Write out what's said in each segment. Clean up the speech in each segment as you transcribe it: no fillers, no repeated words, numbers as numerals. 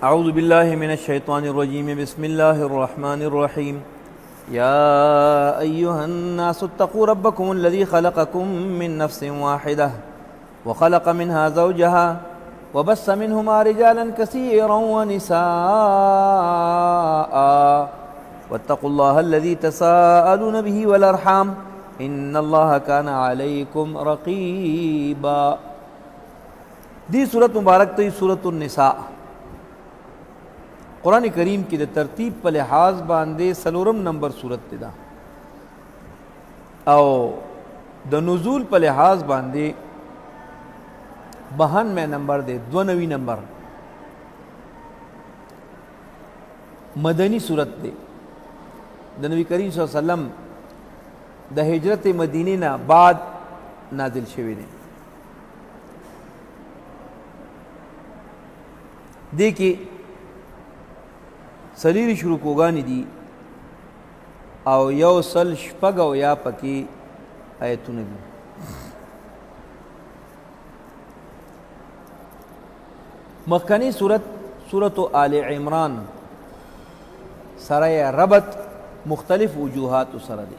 أعوذ بالله من الشيطان الرجيم بسم الله الرحمن الرحيم يا أيها الناس اتقوا ربكم الذي خلقكم من نفس واحدة وخلق منها زوجها وبث منهما رجالا كثيرا ونساء واتقوا الله الذي تساءلون به والأرحام إن الله كان عليكم رقيبا. دی صورت مبارک تی صورت النساء. قرآن کریم کی د ترتیب په لحاظ باندې سلورم نمبر صورت دا او د نزول په لحاظ باندې 92 نمبر دے 92 نمبر مدنی صورت دے. د نبی کریم صلی اللہ علیہ وسلم د ہجرت مدینہ نه بعد نازل شوی دی. دیکھیں سلیری شروع کوگانی دی او یو سل شپگ او یا پکی آیتون دی. مخکنی صورت آل عمران سره ربط مختلف وجوهات سره دی.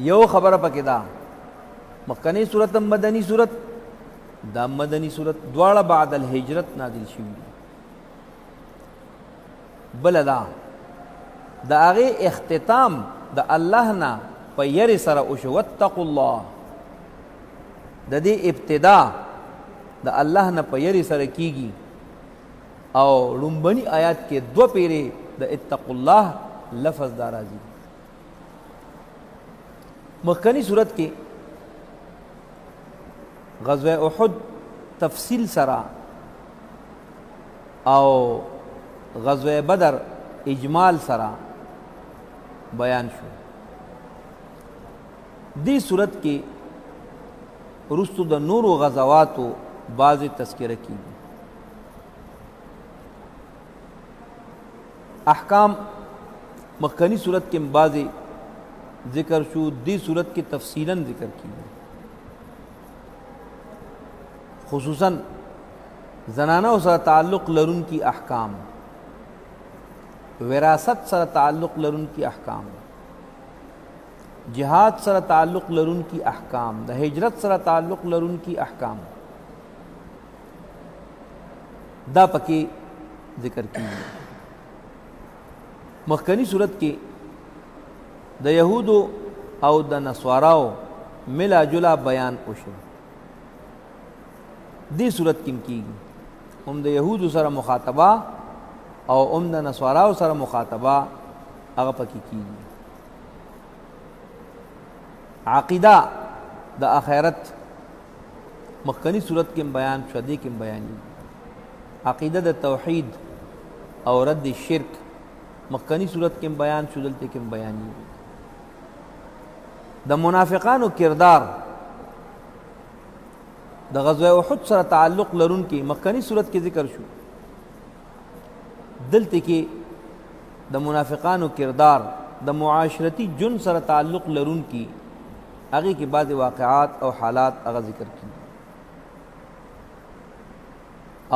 یو خبر پکی دا مخکنی صورت مدنی صورت دا مدنی صورت دواړه بعد الهجرت نازل شوی دی. بل دا هغه اختتام د الله نه په یری سره وشو واتقوا الله. د دې ابتدا د الله نه په یری سره کیږي او لومبني آیات کې دو پیری د اتقوا الله لفظ دا راځي. مخکنی صورت کې غزوه احد تفصیل سرا او غزوه بدر اجمال سرا بیان شو. دی صورت کې رستو د نور و غزواتو بعض تذکرہ کی. احکام مخکنی صورت کے بعض ذکر شو. دی صورت کی تفصیلاً ذکر کی خصوصاً زنانہ سره تعلق لرون کی احکام، وراثت سره تعلق لرون کی احکام، جہاد سره تعلق لرون کی احکام، د ہجرت سره تعلق لرون کی احکام دا پکی ذکر کی. مخکنی صورت کې د یهودو او د نصاراو ملا جلا بیان وشو. دی صورت کې کیږي هم د یهودو سره مخاطبه او هم د نصاراو سره مخاطبه هغه پکې کیږي. عقیده د آخرت مخکنی صورت کې بیان شو، دی کې بیانې عقیده د توحید او رد شرک مخکنی صورت کې بیان شو، دلته کې بیانې د منافقانو کردار د غزوه احد سره تعلق لرون کې مخکنی صورت کې ذکر شو. دلته کې د منافقانو کردار د معاشرتی جن سره تعلق لرون کې هغه کې بعض واقعات او حالات هغه ذکر کی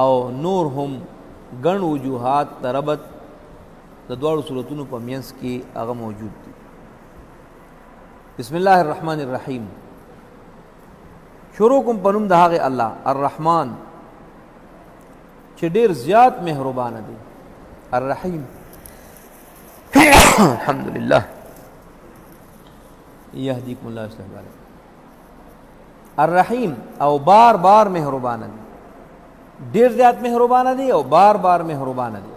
او نور هم ګڼ وجوهات تربت د دوړو صورتونو په مینس کې هغه موجود دي. بسم الله الرحمن الرحیم. شروع کوم پنوم د هغه الله الرحمن چې ډیر زیات مهربان دی. الرحیم الحمدلله یهدیکم الله یصلح بالکم. الرحیم او بار بار مهربان دی، ډیر زیات مهربان دی او بار بار مهربان دی.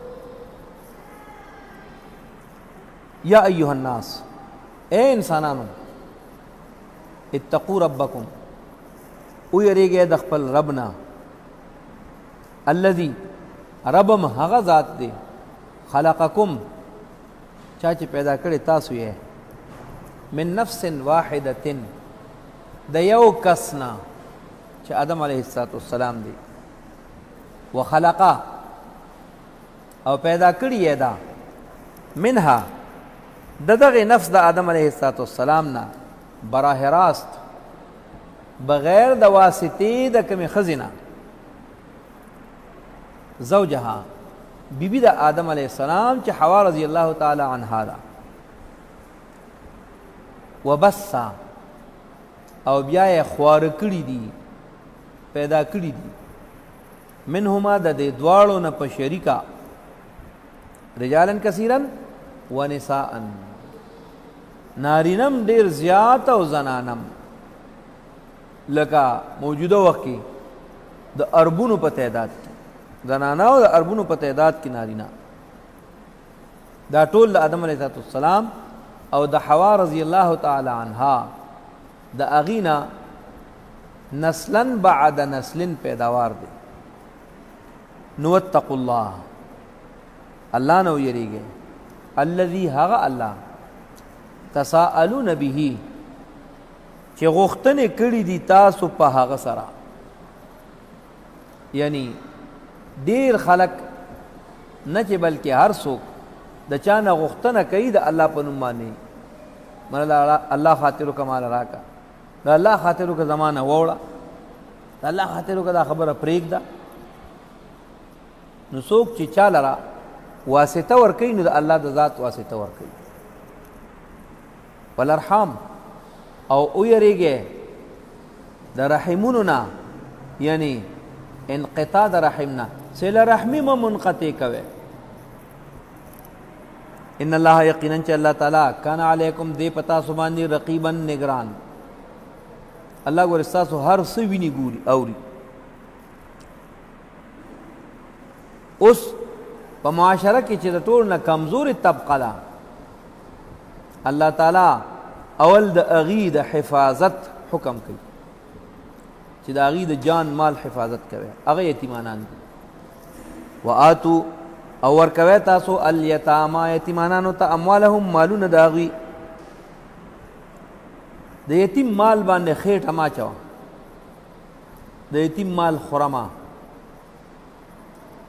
یا ایها الناس اے انسانانو اتقوا ربکم او یریږئ د خپل ربنا الذي ربم هغه ذات دی خلقکم چا چې پیدا کړی تاسو یې من نفس واحدة د یو کسنا چې آدم علیه السلام دی وخلقا او پیدا کړی یې دا منها د دغه نفس د آدم علیه السلام نه براه راست بغیر د واسطې د کومې ښځې نه زوجها بیبی د آدم علیہ السلام چې حوا رضی الله تعالی عنها ده. وبثا او بیا یې خوار کړي دي پیدا کړي دي منهما د دې دواړو نه په شریکا رجالن کثیرن ونساء نارینم ډیر زیات او زنانم لکه موجوده وخت کې د اربونو په تعداد کې زنانه او د اربونو په تعداد کې نارینه دا ټول د آدم علیه السلام او د حوا رضی الله تعالی عنها د اغینا نسلن بعد نسلن پیداوار دی. نو اتقوا الله الله نو یریږي الذي هغه الله تساءلون به چې غوښتنې کړي دي تاسو په هغه سره. یعنی ډیر خلق نه چې بلکې هر څوک د چا نه غوښتنه کوي د الله په نوم باندې مله الله خاطرو کمال راکا د الله خاطرو که زمانه ووړه د الله خاطرو که دا خبره پرېږده. نو څوک چې چا لره واسطه ورکوي نو د الله د ذات واسطه ورکوي. والارحام او ویریږي د رحمونو نه یعنی انقطاع د رحمنا صله رحمی مو منقطع کوي. ان الله یقینا چې الله تعالی کان علیکم دی پتا سو باندې رقیبا نگران. الله ګور تاسو هر څه ویني ګوري اوري. اوس په معاشره کې چې د ټول نه کمزوري طبقه ده الله تعالی اول د اغي د حفاظت حکم کوي چې د اغي د جان مال حفاظت کوي هغه یتیمانان دي. وآتو او ورکوي تاسو الیتاما یتیمانانو ته اموالهم مالونه د اغي د یتیم مال باندې خېټه ما چوا د یتیم مال خورما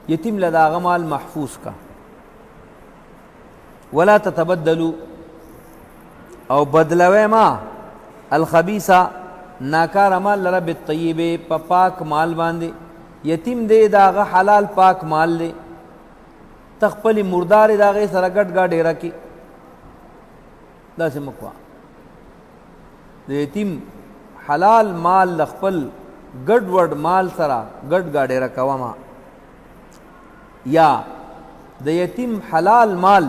یتیم لداغه مال محفوظ کا. ولا تتبدلوا او بدلوي ما الخبيثه ناکار مال لره بالطيب په پاک مال باندې. یتیم دې داغه حلال پاک مال دې تخپل مردار داغه سره ګډ ګډ راکی داسې مکوا د یتیم حلال مال خپل ګډ وډ مال سره ګډ ګډ راکوا ما یا د یتیم حلال مال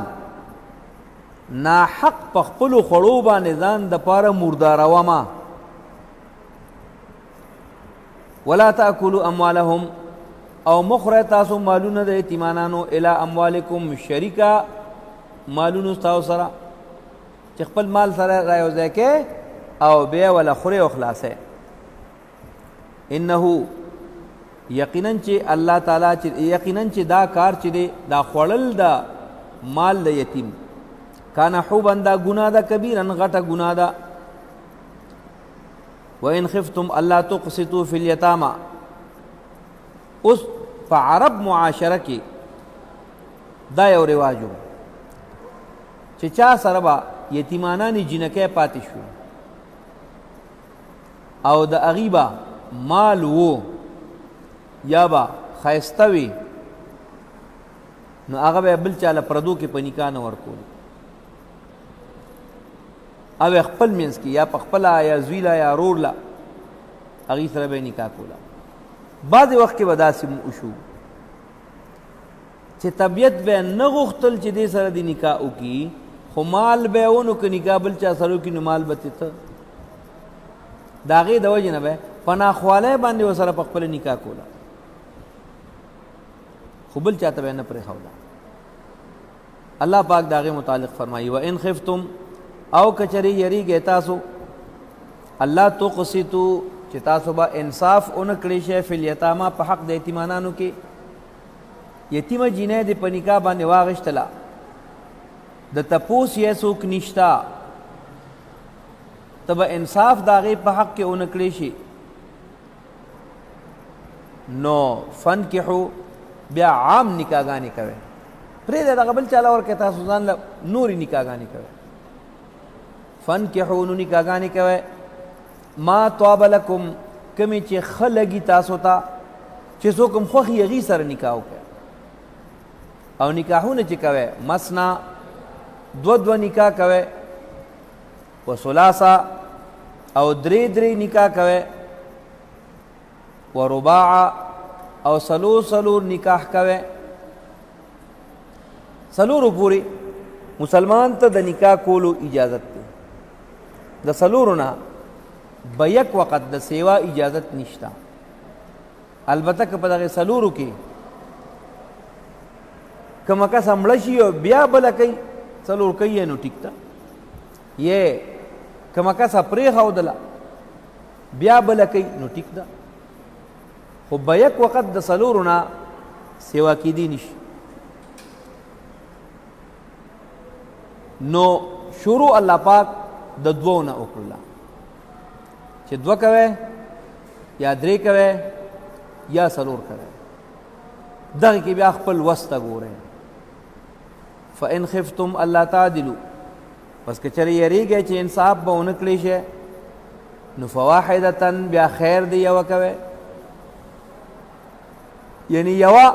نا حق پخپلو خړو باندې ځان د پاره مرداروا ما. ولا تاكلوا اموالهم او مخره تاسو مالونه د یتیمانانو الی اموالکم شریکا مالونو تاسو سره چې خپل مال سره رايوځي کې او بیا ولا خوري او خلاصه. انه یقینا چې الله تعالی چې یقینا چې دا کار چې دی دا خړل دا مال د یتیم کان حوبا دا گناه دا کبیرا غټه گناه دا. وان خفتم الله تقسطوا فی الیتامى اوس په عرب معاشره کې دا یو رواجو چې چا سره با یتیمانانی جنکه پاتې شو او د اغیبا مال وو یا با خایستوي نو هغه به بل چاله پردو کې په نکاح نه ورکول او خپل منځ کې یا خپل یا زویلا یا رورلا هغه سره به نکاح کولا. بعض وخت کې وداسې وشو چې طبیعت به نه غوښتل چې دې سره د نکاح وکي خو مال به ونو کې نکاح بل چا سره کې نو مال به ته داغه د وجه نه به پناخواله باندې وسره په خپل نکاح کولا خو بل چاته به نه پرې خولا. الله پاک داغه متعلق فرمایي و ان خفتم او کچری یریږي تاسو الله تقسطوا چې تاسو به انصاف اون کړی شي فی الیتاما په حق د یتیمانانو کې. یتیمه جینې د پنیکا باندې واغشتلا د تپوس یې څوک نشتا تب انصاف داغه په حق کې اون کړی شي. نو فنکحو بیا عام نکاحګانی کوي پرې دا قبل چاله ور کې تاسو ځان له نوري نکاحګانی کوي. فنکحو نو نکاحګانی کوي ما طاب لكم کمی چې خلګي تاسو ته چې څوک هم خوخي یغي سره نکاح وکړي او نکاحونه چې کوي مسنا دو نکاح کوي و ثلاثه او درې نکاح کوي و رباع او سلور نکاح کوي سلورو پوری مسلمان ته د نکاح کولو اجازت ده د سلورو نه به یک وخت د سیوا اجازت نشته البته که په دغه سلورو کې کومه کس مړه شي او بیا بله کوي څلور کوي نو ټیک ده یې کومه کس پرېښودله بیا بله کوي نو ټیک ده خو به یک وخت د سلورو نه سیوا کیدی نشي نو شروع الله پاک د دوو نه وکړله چې دوه کوي یا درې کوي یا سلور کوي دغه کې بیا خپل وس ته ګورئ فإن خفتم الله تعدلوا پس که چېرې یریږئ چې انصاف به ونه کړی شي نو فواحدة بیا خیر دی یوه کوي یعنی یوه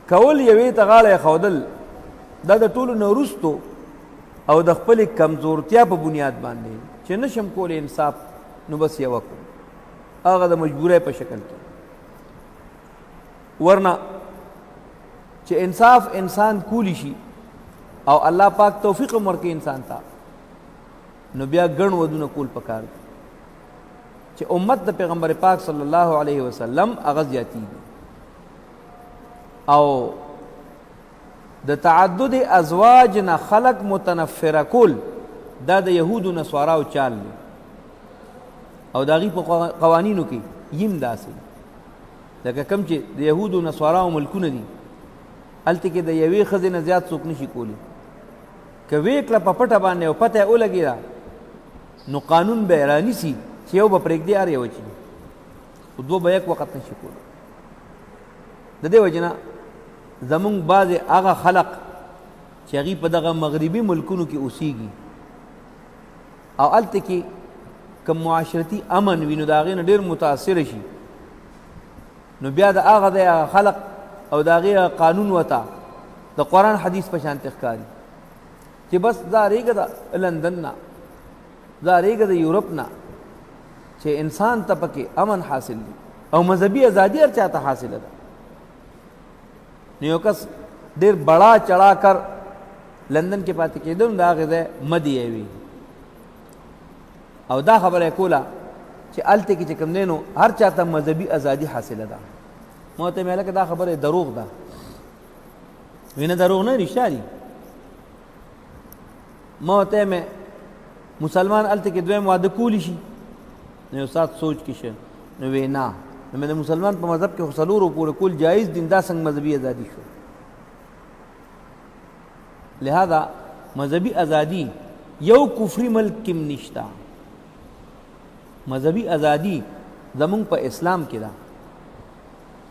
کول یوې ته غاړه ایښودل دا د ټولو نه وروستو او د خپلې کمزورتیا په بنیاد باندې چې نشم کولی انصاف نو بس یوه کوم هغه د مجبورۍ په شکل کې ورنه چې انصاف انسان کولی شي او الله پاک توفیق هم ورکوي انسان ته نو بیا ګڼ ودونه کول پکار دي چې امت د پیغمبر پاک صلی الله علیه وسلم هغه زیاتېږي او د تعدد ازواج نه خلق متنفره کول دا د یهودو نصاراو چال دی او د هغوی په قوانینو کې یم داسې لکه کوم چې د یهودو نصاراو ملکونه دي هلته کې د یوې ښځې نه زیات څوک نشي کولی که ویې کړه په پټه باندې او پته یې ولګېده نو قانون به یې رانیسي چې یو به پرېږدي هر یوه چې خو دوه به یک وخت نشي کولی د دې وجې نه زمونږ بعضې هغه خلق چې هغوی په دغه مغربي ملکونو کې اوسیږي او هلته کې که معاشرتي امن وي نو د هغې نه ډېر متاثره شي نو بیا د هغه د هغه خلق او د هغې قانون وته د قرآن حدیث په شانتې ښکاري چې بس دا ریږه د لندن نه دا ریږه د یورپ نه چې انسان ته پکې امن حاصل دی او مذهبي ازادي هر چا ته حاصله ده نو یو کس ډېر بڑا چڑا کر لندن کې پاتې کېده نو د هغې ځای مدی یې وي او دا خبره یې کوله چې هلته کې چې کوم دی نو هر چا ته مذهبي ازادي حاصله ده ما ورته ویل که دا خبره دروغ ده وی نه دروغ نه رښتیا دي ما ورته مې مسلمان هلته کې دویم واده کولی شي نو یو ساعت سوچ کې شه نو وی نه نو مې د مسلمان په مذهب کې خو څلورو پورې کول جایز دي دا څنګه مذهبي ازادي شو لہذا مذهبي ازادي یو کفري ملک کې هم نشته مذهبي ازادي زمونږ په اسلام کې ده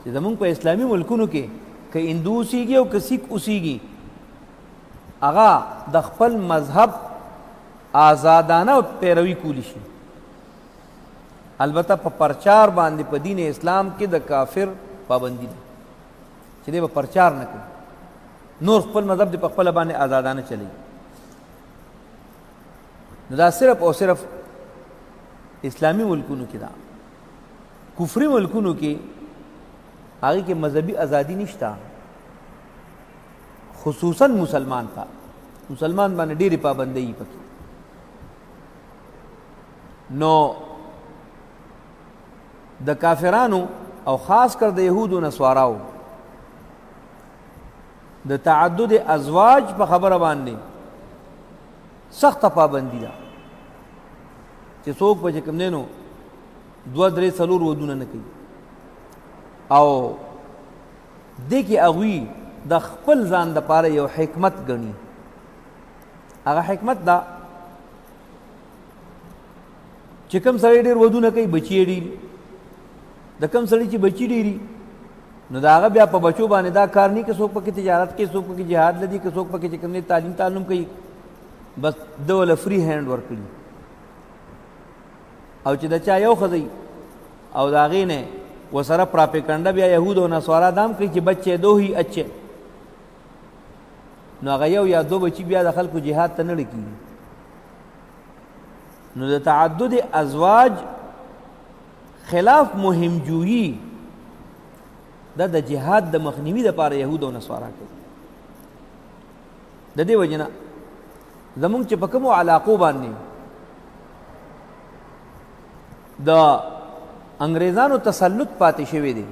چې زمونږ په اسلامي ملکونو کې که هندو اوسیږي او که سیک اوسیږي هغه د خپل مذهب آزادانه پیروي کولی شي البته په پرچار باندې په دین اسلام کې د کافر پابندي ده چې دی به پرچار نه کوي نور خپل مذهب دی په خپله باندې آزادانه چلی نو دا صرف او صرف اسلامی ملکونو کې ده کفري ملکونو کې هغې کې مذهبي ازادي نشته خصوصا مسلمان ته مسلمان باندې ډېرې پابندۍ پکې نو د کافرانو او خاص کر د یهودو نصاراو د تعدد ازواج په خبره باندې سخته پابندي ده چې څوک به چې کوم دی نو دوه درې څلور ودونه نه کوي او دې کې هغوی د خپل ځان دپاره یو حکمت ګڼي هغه حکمت دا چې کوم سړی ډېر ودونه کوي بچي یې ډېري د کوم سړي چې بچي ډېري نو د هغه بیا په بچو باندې دا کار نه که څوک پکې تجارت کوي څوک پکې جهاد لدي که څوک پکې چې کوم دی تعلیم کوي بس ده وله فری هینډ ورکړي او چې د چا یو ښځی او د هغې نه وسره پراپیکنډه بیا یهود او نصارا دام کوي چې بچې دو هی اچھے نو هغه یو یا دو بچي بیا د خلکو جهاد ته نه کېږي. نو د تعدد ازواج خلاف مهم جویی دا د جهاد د مخنیوي دپاره یهود او نصارا کوي. د دې وجې نه زمونږ چې په کومو علاقو باندې د انګریزانو تسلط پاتې شوی دی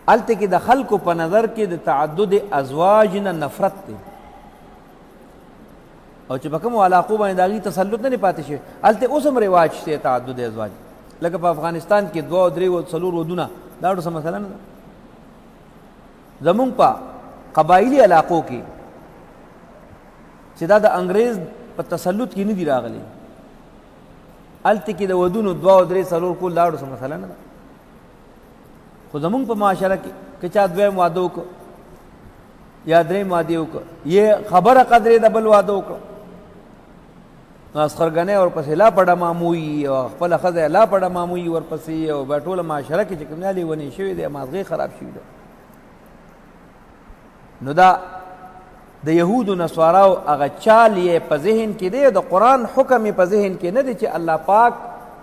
هلته کې د خلکو په نظر کې د تعدد ازواج نه نفرت دی او چې په کومو علاقو باندې د هغې تسلط نه دی پاتې شوی هلته اوس هم رواج شته تعدد ازواج. لکه په افغانستان کې 2 او 3 او 4 ودونه دا ډېره مسله نه ده. زمونږ په قبایلي علاقو کې چې دا د انګریز په تسلط کې نه دي راغلي هلته کې د ودونو 2 او 3 4 کول دا ډېره مسله نه ده. خو زمونږ په معاشره کې که چا 2 واده وکړه یا 3 واده وکړه یې خبره قدرې د بل واده وکړه نو اسخرګنۍ ورپسې لا پډه ماموي او خپله ښځه لا پډه ماموي ورپسې او بیا ټوله معاشره کې چې کوم نه لیونې شوي دی مازغې خراب شوي ده. نو دا د یهودو نصاراو هغه چال یې په ذهن کې دی د قرآن حکم یې په ذهن کې نه دی چې الله پاک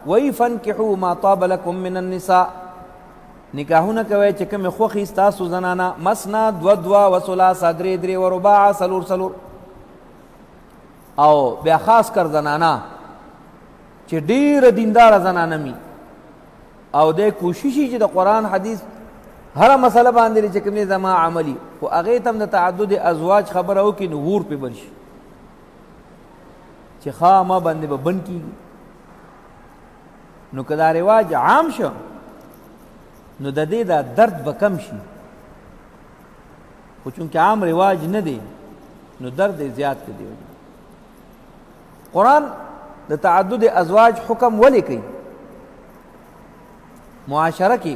وایي فانکحوا ما طاب لکم من النساء نکاحونه کوئ چې کومې خوښې ستاسو زنانه مثنا 2 2 وثلاثه 3 3 ورباع 4 4 او بیا خاص کر زنانه چې ډیره دینداره زنانه می او د کوششي چې د قرآن حدیث هر مسله باندې چې کومې زما عملی خو هغې ته هم د تعدد ازواج خبره وکړي نو غور پې بند شي چې خامه باندې به بند کېږي. نو که دا رواج عام شو نو د دې دا درد به کم شي خو چونکې عام رواج نه دی نو درد یې زیات دی. قرآن د تعدد ازواج حکم ولې کوي؟ معاشره کې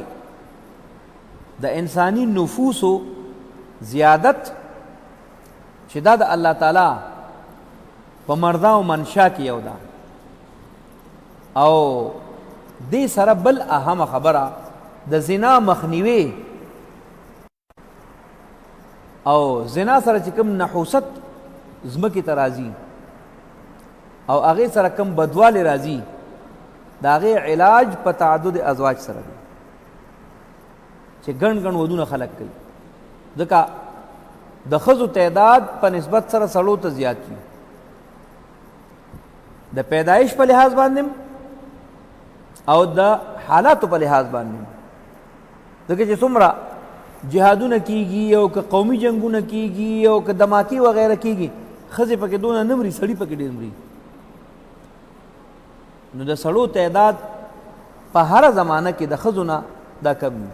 د انسانی نفوسو زیادت چې دا د الله تعالی په مرضا او منشا کې یو ده او دې سره بل اهمه خبره د زنا مخنیوي او زنا سره چې کوم نحوست ځمکې ته راځي او هغې سره کوم بدوالی راځي د هغې علاج په تعدد ازواج سره دی چې ګڼ ګڼ ودونه خلق کوي ځکه د ښځو تعداد په نسبت سره سړو ته زیات وي د پیدایش په لحاظ باندې او د حالاتو په لحاظ باندې ځکه چې څومره جهادونه کیږي او که قومي جنګونه کیږي او که دماکي وغیره کیږي ښځې پکې دونه نه مري سړي پکې ډېر مري نو د سړو تعداد په هره زمانه کې د ښځو نه دا کم وي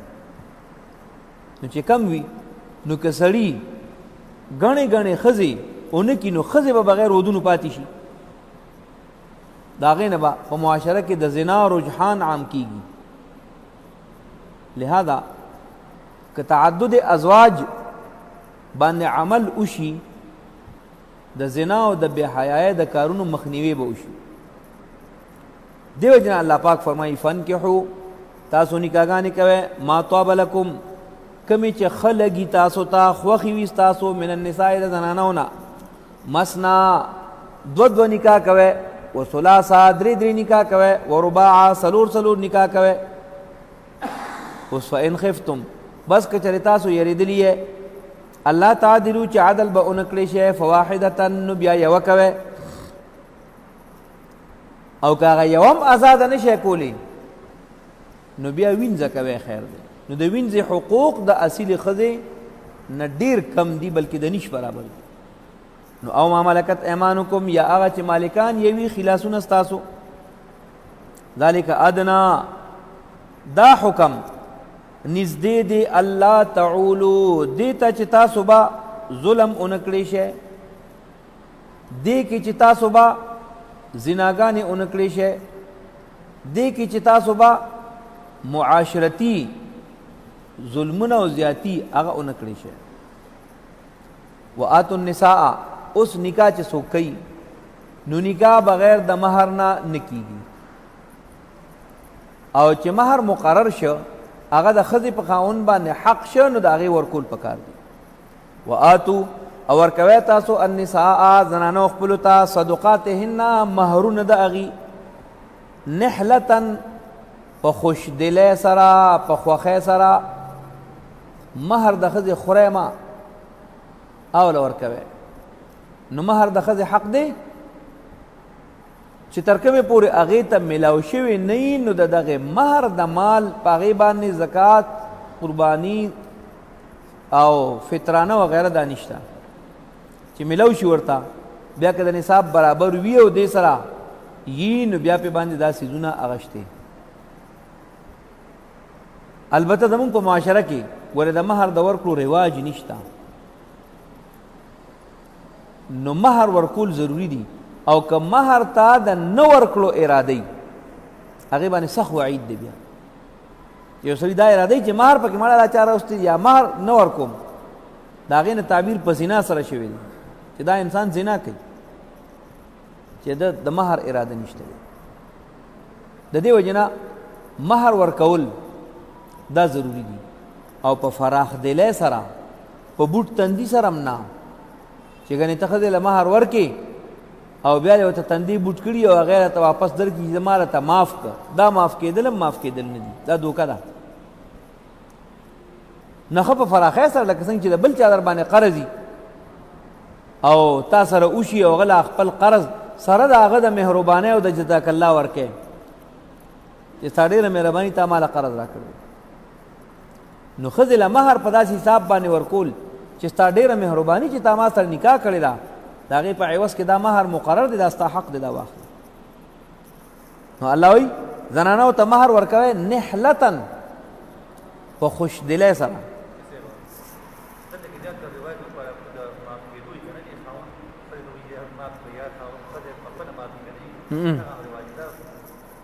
نو چې کم وي نو که سړي ګڼې ګڼې ښځې ونه کي نو ښځې به بغیر ودونو پاتې شي د هغې نه به په معاشره کې د زنا رجحان عام کیږي. لہذا که تعدد ازواج باندې عمل وشي د زنا او د بې حیایۍ د کارونو مخنیوی به وشي. دیو جنا الله پاک فرمایي فانکحوا تاسو نکاحګانې کوئ ما طاب لکم کمی چې ښه لګي تاسو ته خوښې وي ستاسو من النساء د زنانو نه مثنا 2 2 نکاح کوئ وثلاثه 3 3 نکاح کوئ ورباع 4 4 نکاح کوئ. اوس فإن خفتم بس که چېرې تاسو یېرېدلي یې الله تعدلو چې عدل به ونه کړی شی فواحدة نو بیا یوه کوئ او که هغه یو هم ازاده نه شی کولی نو بیا وینځه کوئ خیر دی. نو د وینځې حقوق د اصیلې ښځې نه ډېر کم دي بلکې د نیش برابر دي. نو او ما ملکت ایمانکم یا هغه چې مالکان یې وي خلاصونه ستاسو ذلک ادنا دا حکم نږدې دی الله تعولو دې ته چې تاسو به ظلم ونه کړی شی دې کې چې تاسو به زناګانې ونه کړی شی دې کې چې تاسو به معاشرتي ظلمونه او زیاتی هغه ونه کړی شی. وآتوا النساء اوس نکاح چې څوک کوي نو نکاح بغیر د مهر نه نه کیږي او چې مهر مقرر شو هغه د ښځې په خاوند باندې حق شه نو د هغې ورکول پکار دي. وآتو او ورکوی تاسو النساء زنانو خپلو ته صدقاتهن مهرونه د هغې نحلتن په خوشدلی سره په خوښۍ سره. مهر د ښځې خورئ ما او له ورکوی. نو مهر د ښځې حق دی چې تر کومې پورې هغې ته میلاو شوي نه وي نو د دغې مهر د مال په هغې باندې زکات قرباني او فطرانه وغیره دا نشته چې میلاو شي ورته. بیا که د نصاب برابر وي او دې سره یي نو بیا پې باندې دا څیزونه هغه شته. البته زمونږ په معاشره کې ولې د مهر د ورکړو رواج نشته نو مهر ورکول ضروری دي. او که مهر ته د نه ورکړو اراده یي هغې باندې سخت وعید دی. بیا یو سړي دا اراده یي چې مهر پکې مړه دا چا راوستی یا مهر نه ورکوم د هغې نه تعبیر په زنا سره شوی دی چې دا انسان زنا کوي چې د مهر اراده نشته دی. د دې وجې نه مهر ورکول دا ضروری دي او په فراخ دلی سره په بوټ تندي سره هم نه چې ګنې ته ښځې له مهر ورکې او بیا یې ورته تندي بوټ کړي او هغې راته واپس درکړي چې زما راته معاف کړه. دا معاف کېدل هم معاف کېدل نه دي. دا دوکه ده. نه ښه په فراخۍ سره لکه څنګه چې د بل چا در باندې قرض وي او تا سره وشي او هغه له خپل قرض سره د هغه د مهربانۍ او د جزاک الله ورکوې چې ستا ډېره مهرباني تا ماله قرض را کړی. نو ښځې له مهر په داسې حساب باندې ورکول چې ستا ډېره مهرباني چې تا ما سره نکاح کړې ده د هغې په عوض کې دا مهر مقرر دی دا ستا حق دی دا واخله. نو الله وایي زنانو ته مهر ورکوی نحلتن په خوشدلی سره.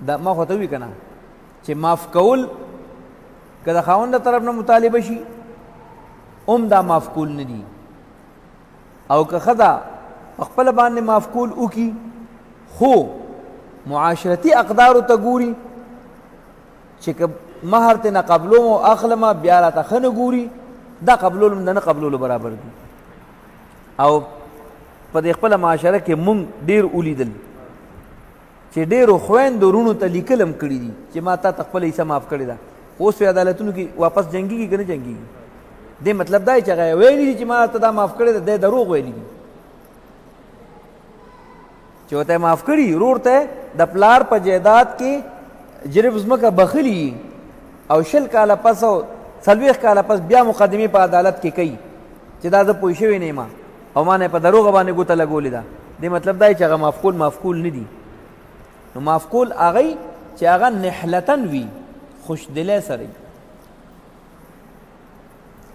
دا ما خو ته وي که نه چې معاف کول که د خاوند د طرف نه مطالبه شي هم دا معاف کول نه دي او که ښځه په خپله باندې معاف کول وکړي خو معاشرتي اقدارو ته ګوري چې که مهر ترې نه قبلوم او اخلمه بیا راته ښه نه ګوري دا قبلول هم د نه قبلولو برابر دي. او په دې خپله معاشره کې مونږ ډېر ولیدل چې ډېرو خویندو وروڼو ته لیکل هم کړي دي چې ما تا ته خپله حصه معاف کړې ده. اوس په عدالتونو کې واپس جنګېږي که نه جنګېږي. دې مطلب دا دی چې هغه ویلي دي چې ما ته دا معاف کړې ده دی دروغ ویلي دي چې ورته یې معاف کړي. ورور ته د پلار په جایداد کې جرب ځمکه بخلي او 20 کاله پس او 40 کاله پس بیا مقدمې په عدالت کې کوي چې دا زه پوه شوی نه یم او ما نه په دروغه باندې ګوته لګولې ده. دې مطلب دا دی چې هغه معاف کول نه دي. نو معاف کول هغه چې هغه نحلتن وي خوشدلی سره.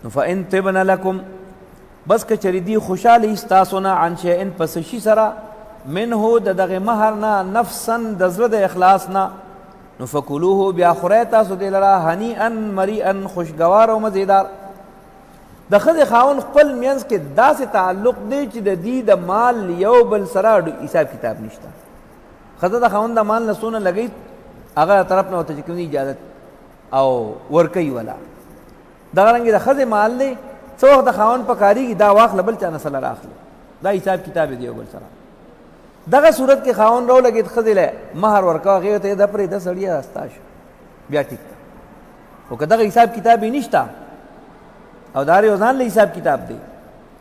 نو فإن طبن لکم بس که چرې دي خوشحاله ستاسو نه عن شیئن پس شي سره منه د دغه مهر نه نفسا د زړه د اخلاص نه نو فکلوه بیا خورئ تاسو دې لره هنیئا مریئا خوشګوار او مزیدار. د ښځې خاوند خپل منځ کې داسې تعلق دی چې د دې د مال یو بل سره حساب کتاب نشته. ښځه د خاوند د مال نه څونه لګوي هغه طرف نه ورته چې کوم اجازت او ورکوي ولا دغه رنګې د ښځې مال دی څه وخت د خاوند په کارېږي دا واخله بل چا نه سله راخله دا حساب کتاب دی یو بل سره. دغه صورت کې خاوند راولګېد ښځې له مهر ورکوه هغې ته یې ده پرېږده سړیه ستا شو بیا ټیک ده. خو که دغه حساب کتاب یې نشته او دا یو ځان له حساب کتاب دی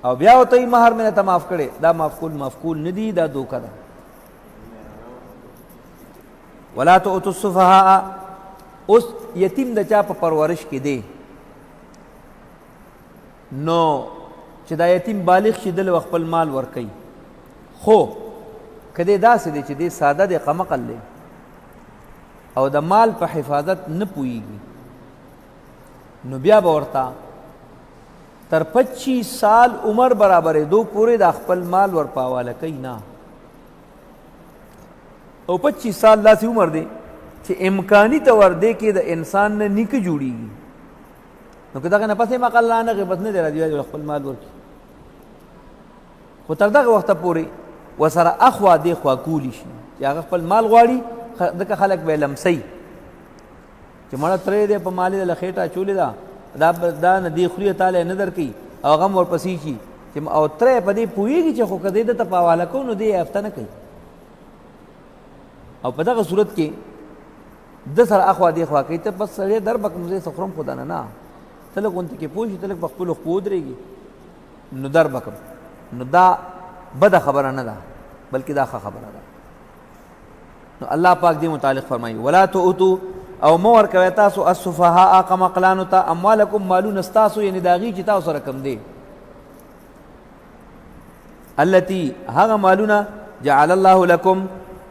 او بیا ورته یې مهر مې نه ته معاف کړی دا معاف کول نه دي دا دوکه ده. ولا تؤتوا السفهاء اوس یتیم د چا په پرورش کې دی نو چې دا یتیم بالغ شي دله خپل مال ورکوي خو که دی داسې دی چې دی ساده دی قمقل دی او د مال په حفاظت نه پوهېږي نو بیا به ورته تر 25 سال عمر برابرېدو پورې د خپل مال ور په حواله کوي نه. او 25 سال داسې عمر دی چې امکاني طور دی کې د انسان نه نیکه جوړېږي نو که دغه نه پس یې مقل رانغې بس نه دی راځي خپل مال ورکړي. خو تر دغه وخته پورې ورسره اخوا دېخوا کولی شي چې هغه خپل مال غواړي ځکه خلک به یې لمسوي چې مړه ترې دی په مالې د لخېټه چولې ده دا نه دی خوري تاله نه درکوي او غم ورپسې شي چې او ترې په دې پوهېږي چې خو که دې دته په حواله کوو نو دې هفته نه کوي او په دغه صورت کې د سره اخوا دې خوا کوي ته بس سړی در بکم زه څه خورم خو دا نه ته لږ غونتې کې پوه شي ته لږ په خپلو خپو ودرېږي نو در بکم نو دا بده خبره نه ده بلکې دا ښه خبره ده نو الله پاک دې متعلق فرمایي ولا تؤتوا او مو ورکوئ تاسو السفهاء قمقلانو ته اموالکم مالونه ستاسو یعنې د هغې چې تاسو سره کم دی التي هغه مالونه جعل الله لكم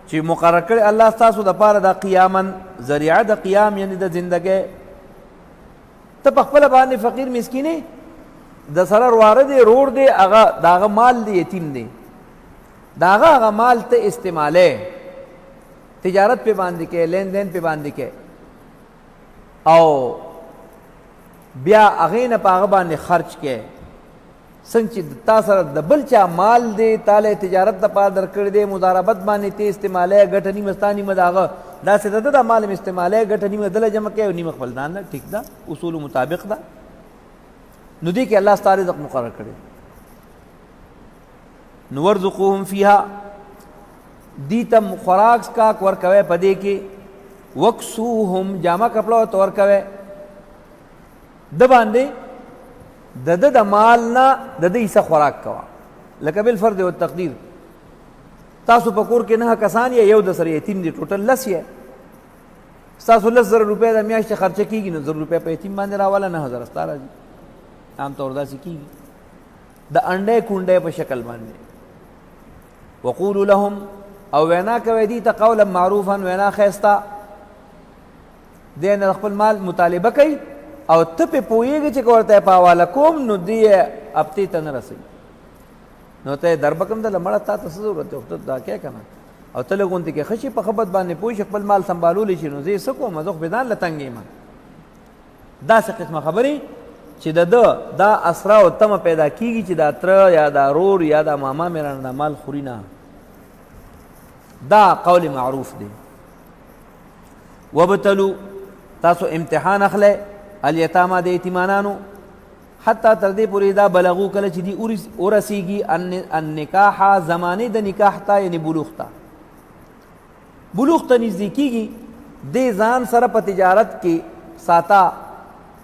چې مقرر کړی الله ستاسو دپاره د قیاما ذریعه د قیام یعنې د زندګۍ ته په خپله باندې فقیر مسکینې د سره رواره دی روړ دی هغه د هغه مال دی یتیم دی د هغه مال ته استعمالی تجارت پې باندې کې لین دین پې باندې کې او بیا هغې نه په هغه باندې خرچ کې څنګه چې تا سره د بل چا مال دی تاله تجارت دپاره درکړی دی مضاربت باندې ته استعمالی ګټه نیمه ستا نیمه د هغه داسې د ده د مال م استعمالی ګټه نیمه دله جمع کوي او نیمه خپل ځان ده ټیک ده اصولو مطابق ده نو دې کې الله ستا رزق مقرر کړی نو ورزقوهم فیها دی تم خوراک سکاک ورکوئ په دې کې وکسوهم جامه کپړه ورته ورکوئ د باندې د ده د مال نه د ده حصه خوراک کوه لکه بالفرض والتقدیر تاسو په کور کې 9 کسان یې یو د سره یتیم دی ټوټل 10 یې ستاسو 10,000 روپۍ د میاشتې خرچه کېږي نو 1,000 روپۍ په یتیم باندې راوله 9,000 ستا راځي عام طور داسې کېږي د انډۍ کونډۍ په شکل باندې وقولو لهم او وینا کوي دي ته قولا معروفا وینا ښایسته دی نه خپل مال مطالبه کوي او ته پې پوهېږي چې که ورته یې په حواله کوم نو دی یې هفتې ته نه رسوي نو ته یې در به کوم دله مړه تا ته څه ضرورت دی خو ته دا کې که نه او ته لږ غونتې کې ښه شي په ښه بد باندې پوه شي خپل مال سنبالولی شي نو زه یې څه کوم زه خو بې ځان له تنګ یم داسې قسمه خبرې چې د ده دا اسره او تمه پیدا کېږي چې دا تره یا دا رور یا دا ماما مېرانه دا مال خوري نه دا قول معروف دی وبتلو تاسو امتحان اخلی الیتاما د یتیمانانو حتی تر دې پورې دا بلغو کله چې دی ورسیږي النکاح زمانې د نکاح ته یعنې بلوغ ته بلوغ ته نږدې کېږي دې ځان سره په تجارت کې ساته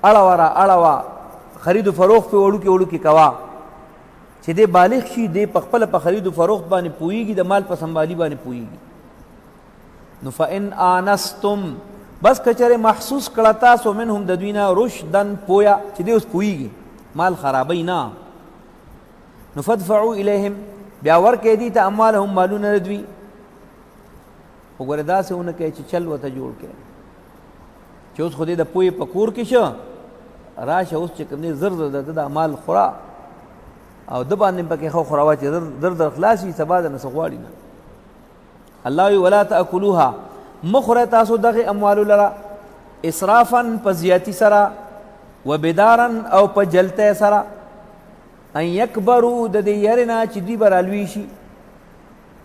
اړوه را اړوه خرید و فروخت پې وړوکې کوه چې دی بالغ شي دی په خپله په خرید و فروخت باندې پوهېږي د مال په سنبالي باندې پوهېږي نو فإن آنستم بس کچره محسوس کړه تاسو منهم د دوی نه رشدن پویا چې دی اوس پوهېږي مال خرابوي نه نو فدفعو الیهم بیا ورکړئ دي ته اموالهم مالونه د دوی وګوره داسې ونه کوئ چې چل ورته جوړ کړئ چې اوس خو دې د پوهې په کور کې شه راشه اوس چې کوم دی زر د ده د مال خورا او د باندې پکې ښه خوراوه چې در خلاص وي سبا د نه څه غواړي نه الله وی ولا تأکلوها مخوره تاسو دغه اموالو لره اسرافا په زیاتی سره و بدارا او په جلته سره ان یکبرو د دې یارې نه چې دوی به رالوي شي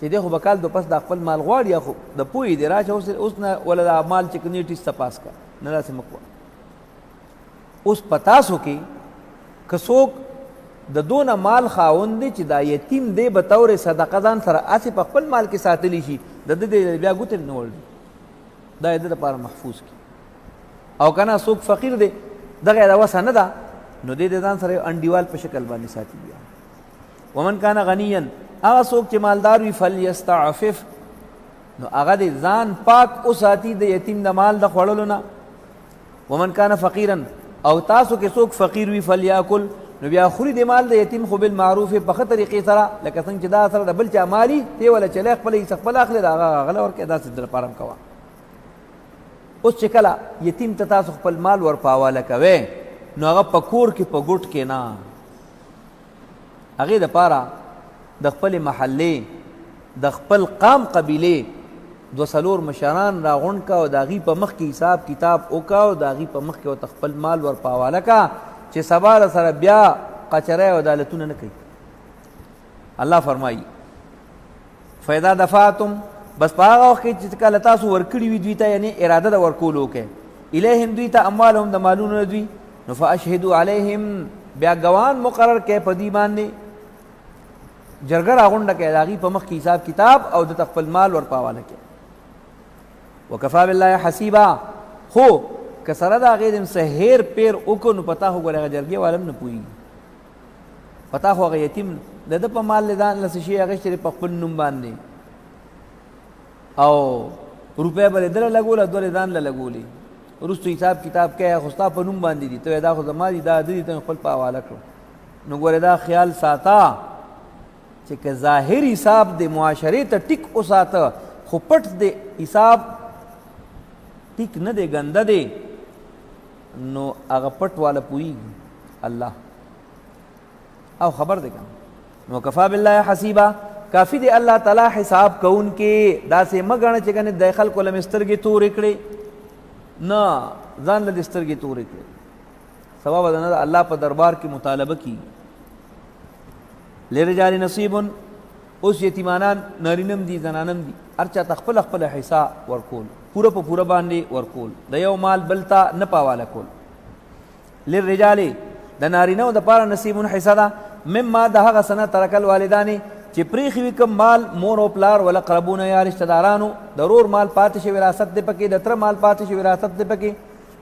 چې دی خو به کال دو پس د خپل مال غواړي یا خو د پوهې دی راشه اوس نه ولا د مال چې کوم ټیس تپاس کا نه داسې مه کوه اوس په تاسو کې که څوک د دونه مال خاوند دی چې دا یتیم دی به طور صدقه ځان سره هسې په خپل مال کې ساتلی شي د ده د بیا ګوتې نه وړي دا یې د لپاره محفوظ کړي او که نه څوک فقیر دی دغه یې د وسه نه ده نو دی د ځان سره یو انډیوال په شکل باندې ساتي بیا ومن کان غنیا هغه څوک چې مالدار وي فلیستعفف نو هغه د ځان پاک وساتي د یتیم د مال د خوړلو نه ومن کان فقیرا او تاسو کې څوک فقیر وي فلیاکل نو بیا خوري د مال د یتیم خو بالمعروف په ښه طریقې سره لکه څنګه چې دا سره د بل چا مالي تی ولا چلی خپله حصه خپله اخلي د هغه غله ورکړې داسې د لپاره هم کوه اوس چې کله یتیم ته تاسو خپل مال ور په حواله کوئ نو هغه په کور کې په ګوټ کې نه هغې دپاره د خپلې محلې د خپل قام قبیلې 2-3 مشران راغونډ که او د هغې په مخ کې حساب کتاب وکړه او د هغې په مخ کې ورته خپل مال ور په حواله که چې سبا له سره بیا قچری او عدالتونه نه کوي الله فرمایي فاذا دفعتم بس په هغه وخت کې چې کله تاسو ورکړي وي دوی ته یعنې اراده د ورکولو وکړئ الیهم دوی ته اموالهم د مالونو دوی نو فاشهدوا علیهم بیا ګوان مقرر کړي په دې باندې جرګه راغونډه کړي د هغې په مخ کې حساب کتاب او د خپل مال ورپاواله کړي وکفا بالله حسیبا خو که سره د هغې د څه هیر پیر وکړو نو پتا خو ګورې هغه جرګې والم نه پوهېږي پتا خو هغه یتیم د ده په مال ځان له څه شي اخیستی په خپل نوم باندې او روپۍ به د ده له لګوله دوه ځان له لګولې وروستو حساب کتاب کوي خو ستا په نوم باندې دي ته دا خو زما دي دا ده دي ته خپل په حواله کړو نو ګورې دا خیال ساته چې که ظاهر حساب د معاشرې ته ټیک وساته خو پټ د حساب ټیک نه دی ګنده دی نو هغه پټ والا پوهېږي الله او خبر دی کنه نو کفا بالله حسیبا کافی دی الله تعالی حساب کون کې داسې مه ګڼه چې کنې د خلکو له مې سترګې تورې کړې نه ځان له دې سترګې تورې کړې سبا به د الله په دربار کې مطالبه کېږي لرجال نصیب اوس یتیمانان نارینم دي زنانم دي هر چا ته خپله خپله حصه ورکول پوره په پوره باندې ورکول د یو مال بل ته نه پاواله کول للرجال د نارینهو دپاره نصیبون حصه ده مما د هغه څه نه ترک الوالدانې چې پرېښي وي کوم مال مور او پلار والاقربونه یا رشتهدارانو د رور مال پاتې شي وراثت دی پکې د تره مال پاتې شي وراثت دی پکې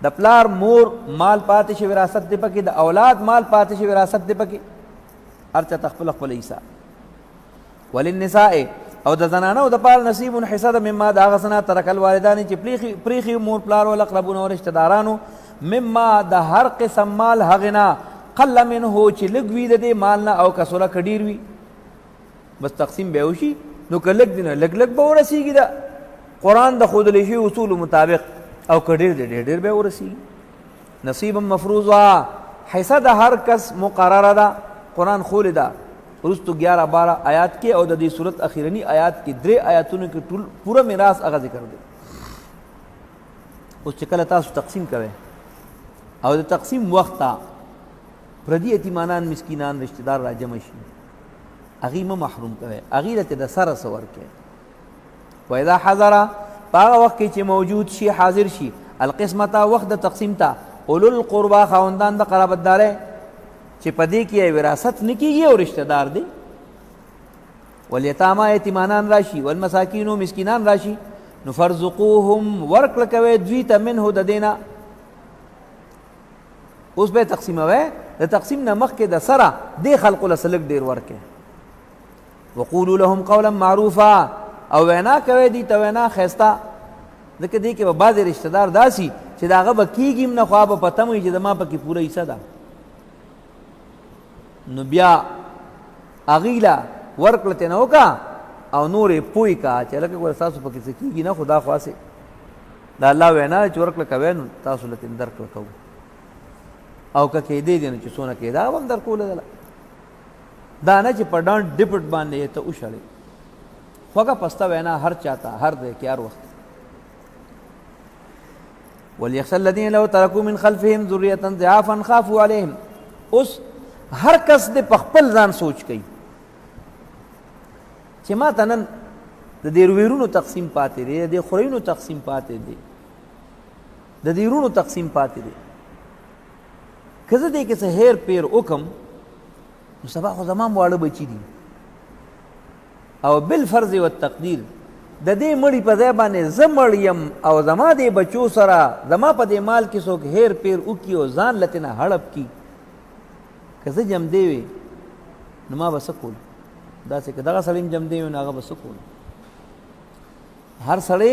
د پلار مور مال پاتې شي وراثت دی پکې د اولاد مال پاتې شي وراثت دی پکې هر چا ته خپله خپله حصه وللنساء او د زنانو دپاره نصیب حصه ده مما د هغه څه نه ترک الوالدانې چې پرېښي مور پلار والاقربونه او رشتهدارانو مما د هر قسم مال هغې نه قل منه چې لږ وي د دې مال نه او کسره که ډېر وي بس تقسیم به وشي نو که لږ دی نه لږ لږ به ورسېږي د قرآن د ښودلی شوي اصولو مطابق او که ډېر دی ډېر ډېر به ورسېږي نصیبا مفروضا حصه د هر کس مقرره ده قرآن خولې ده وروستو 11-12 آیات کې او د دې صورت اخیرني آیات کې 3 آیاتونو کې ټول پوره میراث هغه ذکر دی اوس چې کله تاسو تقسیم کوئ او د تقسیم وخت ته پردي یتیمانان مسکینان رشتہ دار را جمع شي هغې مه محروم کوئ هغې له د سره څه ورکړئ و اذا حضره په هغه وخت کې چې موجود شي حاضر شي القسمته وخت د تقسیم ته اولو القربا خاوندان د قرابتدارۍ چې په دې کې یې وراثت نه کېږي او رشتہ دار دی والیتاما یتیمانان راشي والمساکینو مسکینان راشي نو فرزقوهم ورکړه کوئ دوی ته منه د دې نه اوس به تقسیموئ د تقسیم نه مخکې د سره دې خلقو له څه لږ ډېر ورکړئ وقولو لهم قولا معروفا او وینا کوئ دوی ته وینا ښایسته ځکه دې کې به بعضې رشتہ دار داسي چې د هغه به کېږي هم نه خو به پته وي چې زما پکې پوره حصه ده نو بیا هغې له ورکړه ترې نه وکړه او نور یې پوی کا چې لکه ګوره ستاسو پکې څه کېږي نه خو دا خو هسې د الله وینا چې ورکړه کوئ نو تاسو له ترې درکړه کوو او که کېدی دی نو چې څونه کېده هغه هم درکوله دله دا نه چې په ډانټ ډپټ باندې یې ته وشړې خوږه پسته وینا هر چاته هر ځای کې هر وخت وليخشى الذين لو تركوا من خلفهم ذرية ضعافا خافوا عليهم اوس هر کس د په خپل ځان سوچ کوي چې ما ته نن د دې رویرونو تقسیم پاتې دی د دې خورینو تقسیم پاتې دی د دې رونو تقسیم پاتې دی که زه دې کې څه هیر پیر وکم نو سبا خو زما واړه بچي دي او بالفرض والتقدیر د دې مړي په ځای باندې زه مړ یم او زما دې بچو سره زما په دې مال کې څوک هیر پیر وکړي او ځان له ترې نه هړپ کړي که زه جمدی وي نو ما به څه کول داسې که دغه سړی هم جمدی وي نو هغه به څه کول هر سړی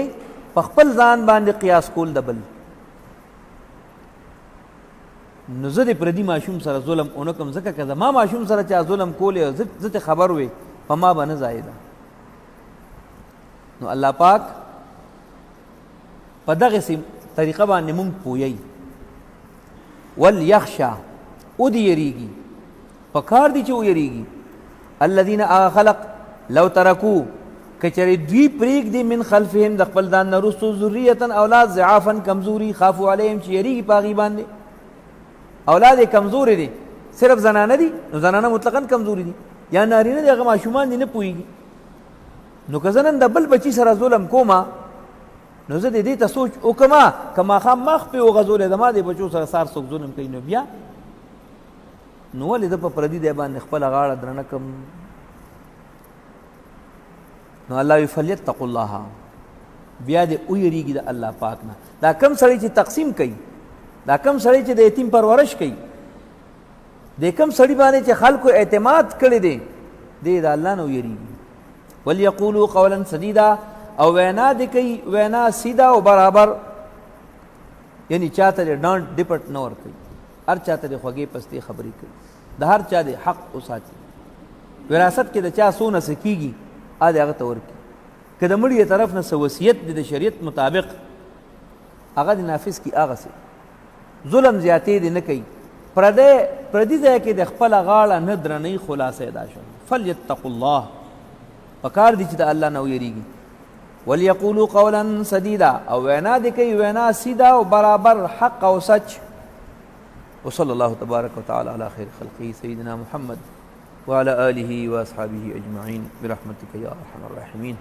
په خپل ځان باندې قیاس کول د بل نو زه د پردي ماشوم سره ظلم ونه کړم ځکه که زما ماشوم سره چا ظلم کولی او زه ته خبر وې په ما به نه ځایېده نو الله پاک په دغسې طریقه باندې مونږ پوهیئ ولیخشا او دی یریږي په کار دی چې ویریږي الذین هغه خلق لو ترکو که چېرې دوی پرېږدي من خلفهم د خپل ځان نه وروستو ذریة اولاد ضعافا کمزوري خافو علیهم چې یریږي په هغې باندې اولاد یې کمزوري دي صرف زنانه دي نو زنانه مطلقا کمزوري دي یا نارینه دي هغه ماشومان دي نه پوهېږي نو که زه نن د بل بچي سره ظلم کومه نو زه دې ته سوچ وکما کما خام مخ په وغزولې زما د بچو سره سار څوک ظلم کوي نو بیا نو ولې د په پردي دی باندې خپل غاړه درنه کم نو الله فلیتقوا الله بیا دې ویریږي د الله پاک نه دا کم سړی چې تقسیم کوي دا کم سړی چې د یتیم پرورش کوي د کم سړی باندې چې خلکو اعتماد کړی دی دې د الله نه ویریږي وليقولوا قولا سديدا او وینا دې کوي وینا سیدا او برابر یعنی چاته ډانټ ډپټ نه ور کوي هر چاته خوږې پستې خبرې کوي د هر چا د حق وساتي وراثت کې د چا سونه سکیږي ا دې هغه تور کی که د مړي طرف نه وصیت د شریعت مطابق هغه د نافذ کی هغه سي ظلم زیاتې دي نه کوي پردي ځای کې د خپل غاړه نه درنې خلاصې دا شو فلیتقوا الله پکار دي چې د الله نه ویریږي وليقولوا قولا سديدا او وینا دې کوي وینا سیدا او برابر حق او سچ وصلى الله تبارك وتعالى على خير خلقه سيدنا محمد وعلى آله وأصحابه أجمعين برحمتك يا أرحم الراحمين